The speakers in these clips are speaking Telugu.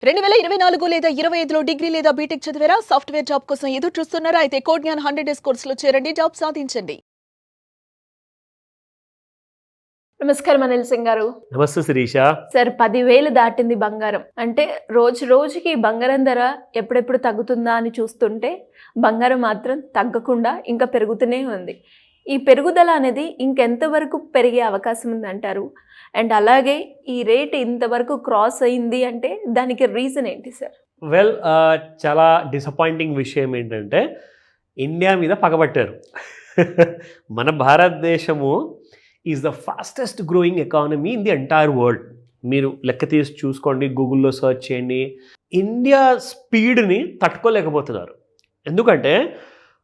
2024 లేదా 25లో డిగ్రీ లేదా బీటెక్ చదివారా? సాఫ్ట్వేర్ జాబ్ కోసం ఎదురు చూస్తున్నారా? అయితే కోడ్ జ్ఞాన్ 100 డేస్ కోర్సులో చేరండి, జాబ్ సాధించండి. నమస్కారం అనిల్ సింగ్ గారు. నమస్తే శిరీష. సార్, 10,000 దాటింది బంగారం. అంటే రోజు రోజుకి బంగారం ధర ఎప్పుడెప్పుడు తగ్గుతుందా అని చూస్తుంటే బంగారం మాత్రం తగ్గకుండా ఇంకా పెరుగుతూనే ఉంది. ఈ పెరుగుదల అనేది ఇంకెంతవరకు పెరిగే అవకాశం ఉందంటారు? అండ్ అలాగే ఈ రేట్ ఇంతవరకు క్రాస్ అయింది అంటే దానికి రీజన్ ఏంటి సార్? వెల్, చాలా డిసప్పాయింటింగ్ విషయం ఏంటంటే ఇండియా మీద పగబట్టారు. మన భారతదేశము is the fastest growing economy in the entire world. మీరు లెక్క తీసి చూసుకోండి, గూగుల్లో సర్చ్ చేయండి. ఇండియా స్పీడ్ని తట్టుకోలేకపోతున్నారు. ఎందుకంటే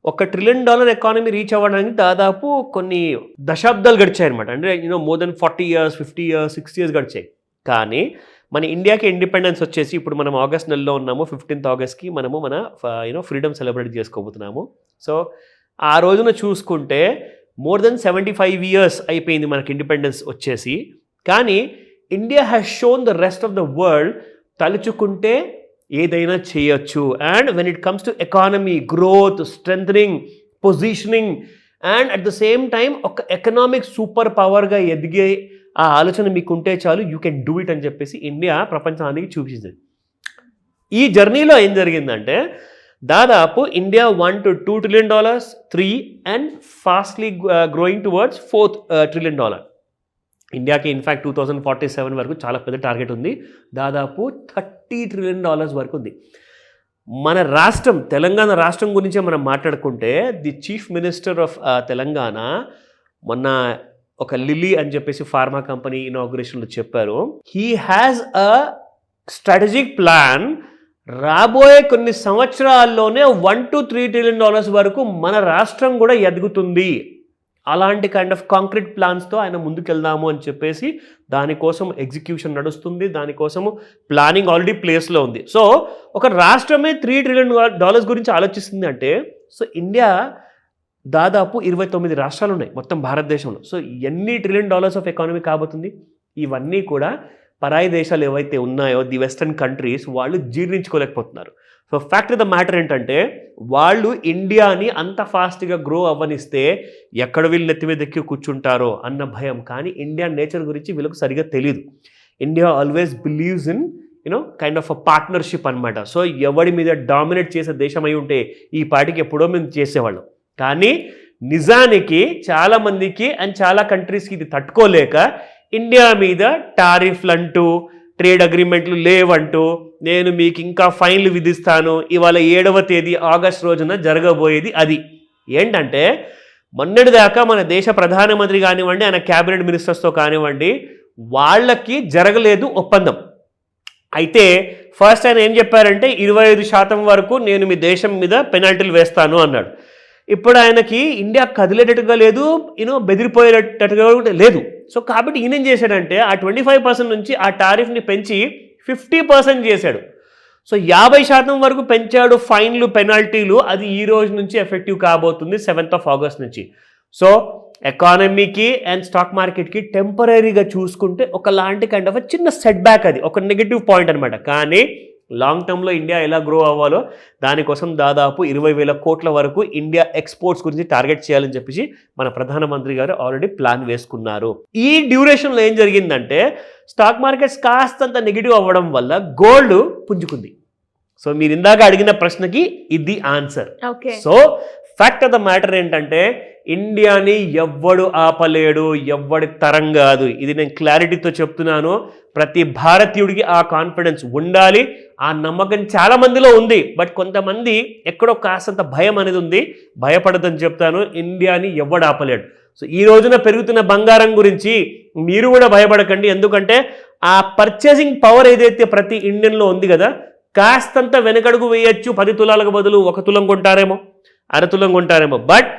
$1 ట్రిలియన్ ఎకానమీ రీచ్ అవ్వడానికి దాదాపు కొన్ని దశాబ్దాలు గడిచాయి అనమాట. అంటే more than 40 years, 50 years, 60 years గడిచాయి. కానీ మన ఇండియాకి ఇండిపెండెన్స్ వచ్చేసి ఇప్పుడు మనం ఆగస్ట్ నెలలో ఉన్నాము. 15th ఆగస్ట్కి మనము మన ఫ్రీడమ్ సెలబ్రేట్ చేసుకోబోతున్నాము. సో ఆ రోజున చూసుకుంటే మోర్ దెన్ 75 years అయిపోయింది మనకి ఇండిపెండెన్స్ వచ్చేసి. కానీ India has shown the rest of the world తలుచుకుంటే ఏదైనా చేయొచ్చు. And when it comes to economy growth, strengthening, positioning and at the same time ఒక ఎకనామిక్ సూపర్ పవర్గా ఎదిగే ఆ ఆలోచన మీకు ఉంటే చాలు, యూ కెన్ డూ ఇట్ అని చెప్పేసి ఇండియా ప్రపంచానికి చూపించింది. ఈ జర్నీలో ఏం జరిగిందంటే దాదాపు India $1 to $2 trillion, 3 and fastly growing towards $4 trillion. ఇండియాకి ఇన్ఫ్యాక్ట్ 2047 వరకు చాలా పెద్ద టార్గెట్ ఉంది. దాదాపు $30 trillion వరకు ఉంది. మన రాష్ట్రం తెలంగాణ రాష్ట్రం గురించే మనం మాట్లాడుకుంటే the chief minister of Telangana మొన్న ఒక లిలీ అని చెప్పేసి ఫార్మా కంపెనీ ఇనాగ్రేషన్లో చెప్పారు. He has a strategic plan. రాబోయే కొన్ని సంవత్సరాల్లోనే $1 to $3 trillion వరకు మన రాష్ట్రం కూడా ఎదుగుతుంది. అలాంటి కైండ్ ఆఫ్ కాంక్రీట్ ప్లాన్స్తో ఆయన ముందుకెళ్దాము అని చెప్పేసి దానికోసం ఎగ్జిక్యూషన్ నడుస్తుంది. దానికోసము ప్లానింగ్ ఆల్రెడీ ప్లేస్లో ఉంది. సో ఒక రాష్ట్రమే $3 trillion గురించి ఆలోచిస్తుంది అంటే సో ఇండియా దాదాపు 29 రాష్ట్రాలు ఉన్నాయి మొత్తం భారతదేశంలో. సో ఎన్ని $1 trillion ఆఫ్ ఎకానమీ కాబోతుంది? ఇవన్నీ కూడా పరాయి దేశాలు ఏవైతే ఉన్నాయో ది వెస్టర్న్ కంట్రీస్ వాళ్ళు జీర్ణించుకోలేకపోతున్నారు. So fact of the matter ఏంటంటే వాళ్ళు ఇండియాని అంత ఫాస్ట్గా గ్రో అవ్వనిస్తే ఎక్కడ వీళ్ళు నెత్తి మీద ఎక్కి కూర్చుంటారో అన్న భయం. కానీ ఇండియా నేచర్ గురించి వీళ్ళకు సరిగా తెలియదు. India always believes in kind of a partnership అనమాట. సో ఎవడి మీద డామినేట్ చేసే దేశం అయి ఉంటే ఈ పార్టీకి ఎప్పుడో మేము చేసేవాళ్ళం. కానీ నిజానికి చాలామందికి అండ్ చాలా కంట్రీస్కి ఇది తట్టుకోలేక ఇండియా మీద టారిఫ్లు అంటూ ట్రేడ్ అగ్రిమెంట్లు లేవంటూ నేను మీకు ఇంకా ఫైన్లు విధిస్తాను. ఇవాళ 7వ తేదీ ఆగస్ట్ రోజున జరగబోయేది అది ఏంటంటే మొన్నటిదాకా మన దేశ ప్రధానమంత్రి కానివ్వండి, ఆయన క్యాబినెట్ మినిస్టర్స్తో కానివ్వండి, వాళ్ళకి జరగలేదు ఒప్పందం. అయితే ఫస్ట్ ఆయన ఏం చెప్పారంటే 25% వరకు నేను మీ దేశం మీద పెనాల్టీలు వేస్తాను అన్నాడు. ఇప్పుడు ఆయనకి ఇండియా కదిలేటట్టుగా లేదు, బెదిరిపోయేటట్టుగా లేదు. సో కాబట్టి ఈయన ఏం చేశాడంటే ఆ 25% నుంచి ఆ టారిఫ్ని పెంచి 50% చేశాడు. సో 50% వరకు పెంచాడు ఫైన్లు, పెనాల్టీలు. అది ఈ రోజు నుంచి ఎఫెక్టివ్ కాబోతుంది 7th ఆగస్ట్ నుంచి. సో ఎకానమీకి అండ్ స్టాక్ మార్కెట్కి టెంపరీగా చూసుకుంటే ఒకలాంటి కైండ్ ఆఫ్ చిన్న సెట్ బ్యాక్, అది ఒక నెగిటివ్ పాయింట్ అనమాట. కానీ లాంగ్ టర్మ్లో ఇండియా ఎలా గ్రో అవ్వాలో దానికోసం దాదాపు 20,000 కోట్ల వరకు ఇండియా ఎక్స్పోర్ట్స్ గురించి టార్గెట్ చేయాలని చెప్పేసి మన ప్రధానమంత్రి గారు ఆల్రెడీ ప్లాన్ వేసుకున్నారు. ఈ డ్యూరేషన్లో ఏం జరిగిందంటే స్టాక్ మార్కెట్స్ కాస్తంత నెగిటివ్ అవ్వడం వల్ల గోల్డ్ పుంజుకుంది. సో మీరు ఇందాక అడిగిన ప్రశ్నకి ఇది answer. So fact of the matter ఏంటంటే ఇండియాని ఎవ్వడు ఆపలేడు, ఎవ్వడి తరం కాదు. ఇది నేను క్లారిటీతో చెప్తున్నాను. ప్రతి భారతీయుడికి ఆ కాన్ఫిడెన్స్ ఉండాలి. ఆ నమ్మకం చాలా మందిలో ఉంది. బట్ కొంతమంది ఎక్కడో కాస్తంత భయం అనేది ఉంది. భయపడదని చెప్తాను. ఇండియాని ఎవ్వడు ఆపలేడు. సో ఈ రోజున పెరుగుతున్న బంగారం గురించి మీరు కూడా భయపడకండి. ఎందుకంటే ఆ పర్చేసింగ్ పవర్ ఏదైతే ప్రతి ఇండియన్లో ఉంది కదా, కాస్తంత వెనకడుగు వేయచ్చు. 10 తులాలకు బదులు 1 తులం కొంటారేమో, 1/2 తులం కొంటారేమో. బట్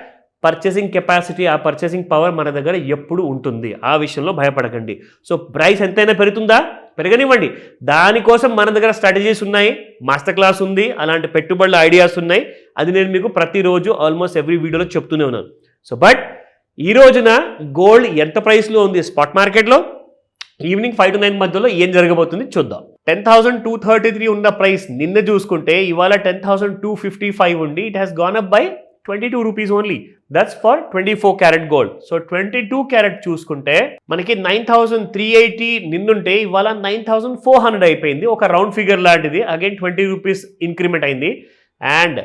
పర్చేసింగ్ కెపాసిటీ, ఆ పర్చేసింగ్ పవర్ మన దగ్గర ఎప్పుడు ఉంటుంది. ఆ విషయంలో భయపడకండి. సో ప్రైస్ ఎంతైనా పెరుగుతుందా, పెరగనివ్వండి. దానికోసం మన దగ్గర స్ట్రాటజీస్ ఉన్నాయి, మాస్టర్ క్లాస్ ఉంది, అలాంటి పెట్టుబడుల ఐడియాస్ ఉన్నాయి. అది నేను మీకు ప్రతిరోజు ఆల్మోస్ట్ ఎవ్రీ వీడియోలో చెప్తూనే ఉన్నాను. సో బట్ ఈ రోజున గోల్డ్ ఎంత ప్రైస్లో ఉంది స్పాట్ మార్కెట్లో, ఈవినింగ్ 5 to 9 మధ్యలో ఏం జరగబోతుంది చూద్దాం. 10,233 ఉన్న ప్రైస్ నిన్న చూసుకుంటే ఇవాళ 10,255 ఉండి it has gone up by 22 rupees only. That's for 24 carat gold. So 22 carrot చూసుకుంటే మనకి 9,380 నిన్నుంటే ఇవాళ 9,400 అయిపోయింది. ఒక రౌండ్ ఫిగర్ లాంటిది. అగైన్ 20 రూపీస్ ఇంక్రిమెంట్ అయింది. అండ్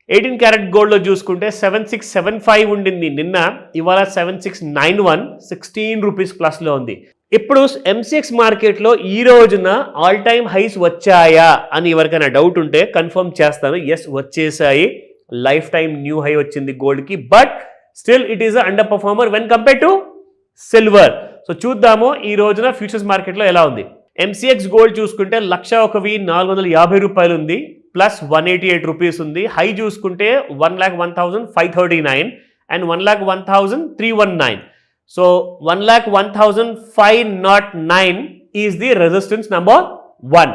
18 క్యారెట్ గోల్డ్లో చూసుకుంటే 7675 ఉండింది నిన్న, ఇవాళ 7691, 16 రూపీస్ ప్లస్లో ఉంది. ఇప్పుడు ఎంసీఎక్స్ మార్కెట్లో ఈ రోజున ఆల్ టైమ్ హైస్ వచ్చాయా అని ఎవరికైనా డౌట్ ఉంటే కన్ఫర్మ్ చేస్తాను. ఎస్, వచ్చేసాయి. లైఫ్ టైమ్ న్యూ హై వచ్చింది గోల్డ్కి. But still it is under performer when compare to silver. So చూద్దాము ఈ రోజున ఫ్యూచర్స్ మార్కెట్లో ఎలా ఉంది. ఎంసీఎక్స్ గోల్డ్ చూసుకుంటే 1,0450 రూపాయలు ఉంది, ప్లస్ 188 రూపీస్ ఉంది. హై చూసుకుంటే 1,01,539 and 1,01,319. So 1,01,509 is the resistance number 1.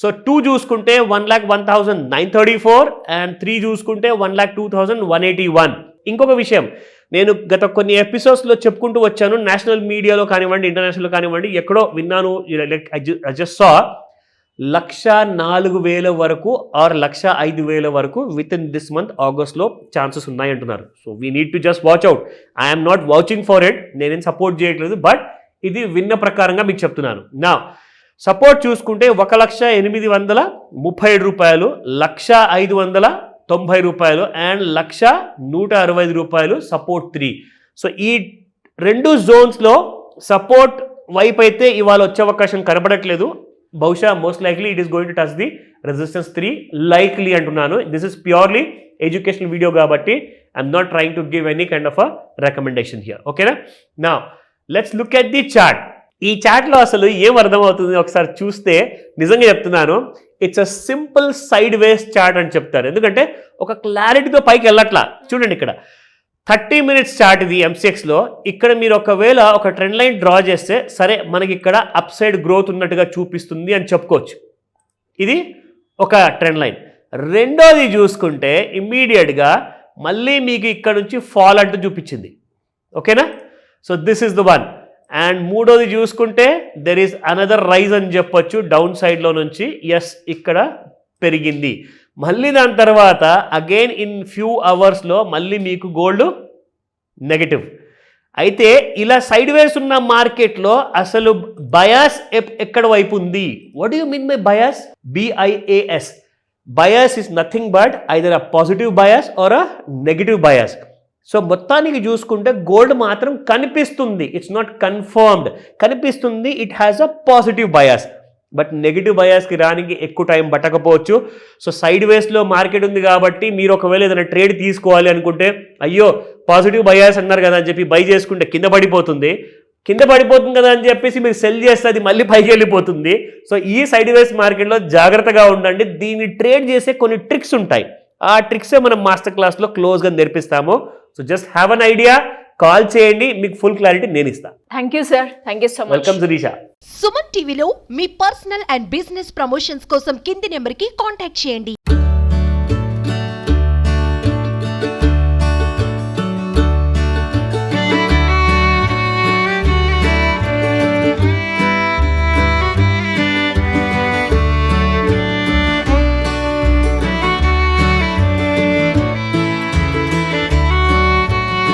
So 2 చూసుకుంటే 1,01,934 అండ్ 3 చూసుకుంటే 1,02,181. ఇంకొక విషయం, నేను గత కొన్ని ఎపిసోడ్స్లో చెప్పుకుంటూ వచ్చాను, నేషనల్ మీడియాలో కానివ్వండి, ఇంటర్నేషనల్లో కానివ్వండి, ఎక్కడో విన్నాను, ఐ జస్ట్ సా 1,04,000 వరకు ఆర్ 1,05,000 వరకు విత్ ఇన్ దిస్ మంత్ ఆగస్ట్లో ఛాన్సెస్ ఉన్నాయి అంటున్నారు. So we need to just watch out. I'm not watching for it, నేనేం సపోర్ట్ చేయట్లేదు, బట్ ఇది విన్న ప్రకారంగా మీకు చెప్తున్నాను. నా సపోర్ట్ చూసుకుంటే 1,830 రూపాయలు, 1,590 రూపాయలు అండ్ 1,165 రూపాయలు సపోర్ట్ 3. సో ఈ రెండు జోన్స్లో సపోర్ట్ వైపు అయితే ఇవాళ వచ్చే అవకాశం కనబడట్లేదు. బహుశా most likely it is going to touch the resistance 3 likely అంటున్నాను. This is purely educational video కాబట్టి I'm not trying to give any kind of a recommendation here. ఓకేనా? నా let's look at the chart. ఈ చార్ట్లో అసలు ఏం అర్థమవుతుంది ఒకసారి చూస్తే, నిజంగా చెప్తున్నాను, it's a simple sideways chart అని చెప్తారు. ఎందుకంటే ఒక క్లారిటీతో పైకి వెళ్ళట్లా. చూడండి, ఇక్కడ 30 మినిట్స్ చార్ట్ ఇది ఎంసీఎక్స్లో. ఇక్కడ మీరు ఒకవేళ ఒక ట్రెండ్ లైన్ డ్రా చేస్తే సరే మనకి ఇక్కడ అప్ సైడ్ గ్రోత్ ఉన్నట్టుగా చూపిస్తుంది అని చెప్పుకోవచ్చు. ఇది ఒక ట్రెండ్ లైన్. రెండోది చూసుకుంటే ఇమ్మీడియట్గా మళ్ళీ మీకు ఇక్కడ నుంచి ఫాల్ అంటూ చూపించింది. ఓకేనా? So this is the one. And మూడోది చూసుకుంటే దెర్ ఈస్ అనదర్ రైజ్ అని చెప్పొచ్చు డౌన్ సైడ్లో నుంచి. ఎస్, ఇక్కడ పెరిగింది. మళ్ళీ దాని తర్వాత అగైన్ ఇన్ ఫ్యూ అవర్స్లో మళ్ళీ మీకు గోల్డ్ నెగటివ్. అయితే ఇలా సైడ్ వేస్ ఉన్న మార్కెట్లో అసలు బయాస్ ఎక్కడ వైపు ఉంది? What do you mean by bias? BIAS. Bias is nothing but either a positive bias or a negative bias. So మొత్తానికి చూసుకుంటే గోల్డ్ మాత్రం కనిపిస్తుంది, ఇట్స్ నాట్ కన్ఫర్మ్డ్, కనిపిస్తుంది, it has a positive bias. But negative బయాస్కి రానికి ఎక్కువ టైం పట్టకపోవచ్చు. సో సైడ్ వేస్లో మార్కెట్ ఉంది కాబట్టి మీరు ఒకవేళ ఏదైనా ట్రేడ్ తీసుకోవాలి అనుకుంటే, అయ్యో పాజిటివ్ బయాస్ అన్నారు కదా అని చెప్పి బై చేసుకుంటే కింద పడిపోతుంది కదా అని చెప్పేసి మీరు సెల్ చేస్తే అది మళ్ళీ పైకి వెళ్ళిపోతుంది. సో ఈ సైడ్ వేస్ మార్కెట్లో జాగ్రత్తగా ఉండండి. దీన్ని ట్రేడ్ చేసే కొన్ని ట్రిక్స్ ఉంటాయి. ఆ ట్రిక్సే మనం మాస్టర్ క్లాస్లో క్లోజ్గా నేర్పిస్తాము. So just have an idea, call చేయండి, మీకు ఫుల్ క్లారిటీ నేను ఇస్తాను. Thank you sir, thank you so much. Welcome Sirisha. Suman టీవీలో మీ పర్సనల్ అండ్ బిజినెస్ ప్రమోషన్స్ కోసం కింది నెంబర్కి కాంటాక్ట్ చేయండి.